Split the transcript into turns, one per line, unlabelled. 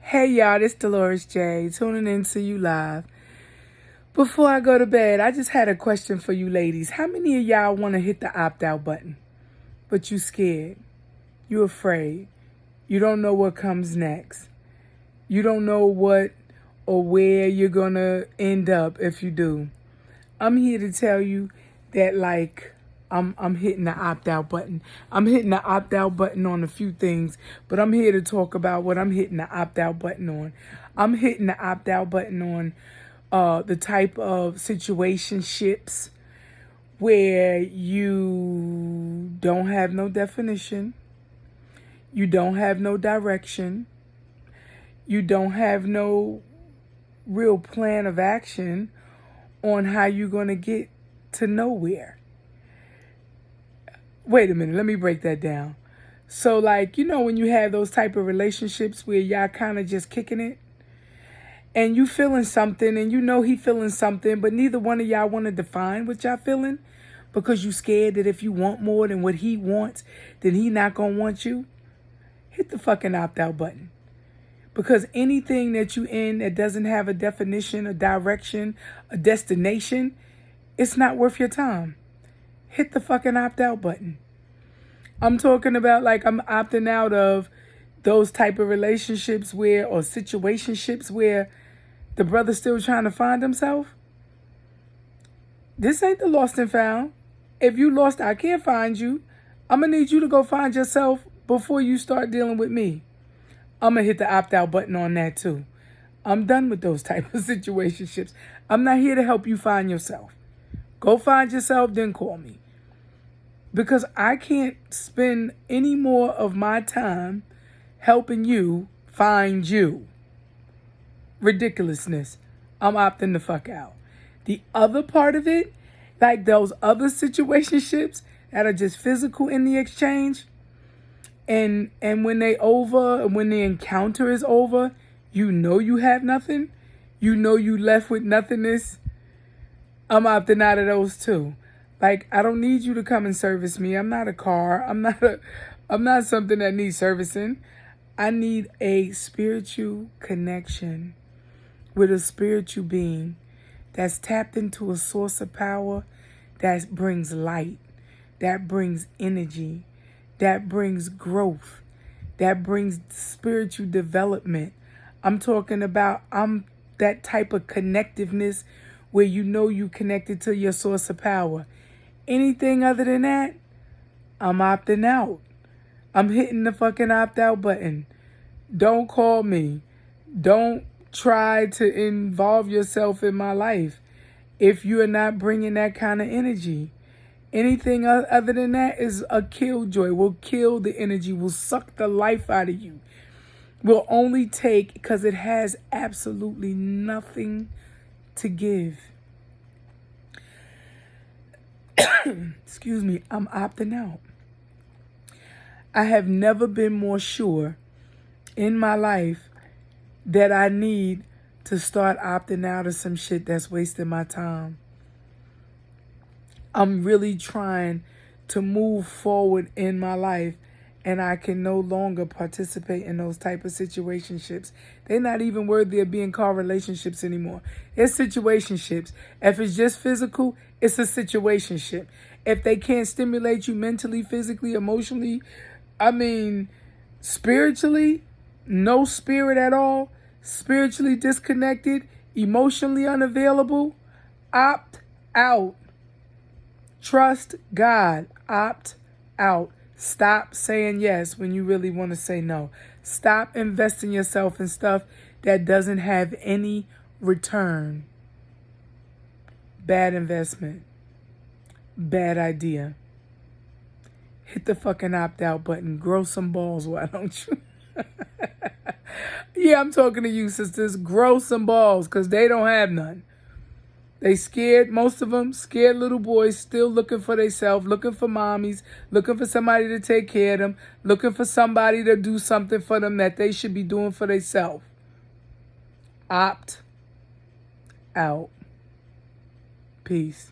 Hey y'all, this Dolores J, tuning in to you live. Before I go to bed, I just had a question for you ladies. How many of y'all want to hit the opt-out button, but you scared? You afraid? You don't know what comes next. You don't know what or where you're going to end up if you do. I'm here to tell you that I'm hitting the opt-out button. I'm hitting the opt-out button on a few things, but I'm here to talk about what I'm hitting the opt-out button on. I'm hitting the opt-out button on the type of situationships where you don't have no definition, you don't have no direction, you don't have no real plan of action on how you're going to get to nowhere. Wait a minute, let me break that down. So when you have those type of relationships where y'all kind of just kicking it and you feeling something and you know he feeling something, but neither one of y'all want to define what y'all feeling because you scared that if you want more than what he wants, then he not going to want you. Hit the fucking opt-out button. Because anything that you in that doesn't have a definition, a direction, a destination, it's not worth your time. Hit the fucking opt-out button. I'm talking about I'm opting out of those type of relationships or situationships where the brother's still trying to find himself. This ain't the lost and found. If you lost, I can't find you. I'm going to need you to go find yourself before you start dealing with me. I'm going to hit the opt-out button on that too. I'm done with those type of situationships. I'm not here to help you find yourself. Go find yourself, then call me. Because I can't spend any more of my time helping you find you. Ridiculousness. I'm opting the fuck out. The other part of it, like those other situationships that are just physical in the exchange, and when they over, and when the encounter is over, you know you have nothing. You know you left with nothingness. I'm opting out of those too. I don't need you to come and service me. I'm not a car. I'm not something that needs servicing. I need a spiritual connection with a spiritual being that's tapped into a source of power that brings light, that brings energy, that brings growth, that brings spiritual development. I'm talking about that type of connectiveness where you know you connected to your source of power. Anything other than that, I'm opting out. I'm hitting the fucking opt-out button. Don't call me. Don't try to involve yourself in my life if you are not bringing that kind of energy. Anything other than that is a killjoy. Will kill the energy. Will suck the life out of you. Will only take because it has absolutely nothing to give. Excuse me, I'm opting out. I have never been more sure in my life that I need to start opting out of some shit that's wasting my time. I'm really trying to move forward in my life, and I can no longer participate in those type of situationships. They're not even worthy of being called relationships anymore. It's situationships. If it's just physical, it's a situationship. If they can't stimulate you mentally, physically, emotionally, spiritually, no spirit at all, spiritually disconnected, emotionally unavailable, opt out. Trust God. Opt out. Stop saying yes when you really want to say no. Stop investing yourself in stuff that doesn't have any return. Bad investment. Bad idea. Hit the fucking opt-out button. Grow some balls, why don't you? Yeah, I'm talking to you, sisters. Grow some balls, because they don't have none. They scared, most of them, scared little boys, still looking for themselves, looking for mommies, looking for somebody to take care of them, looking for somebody to do something for them that they should be doing for themselves. Opt out. Peace.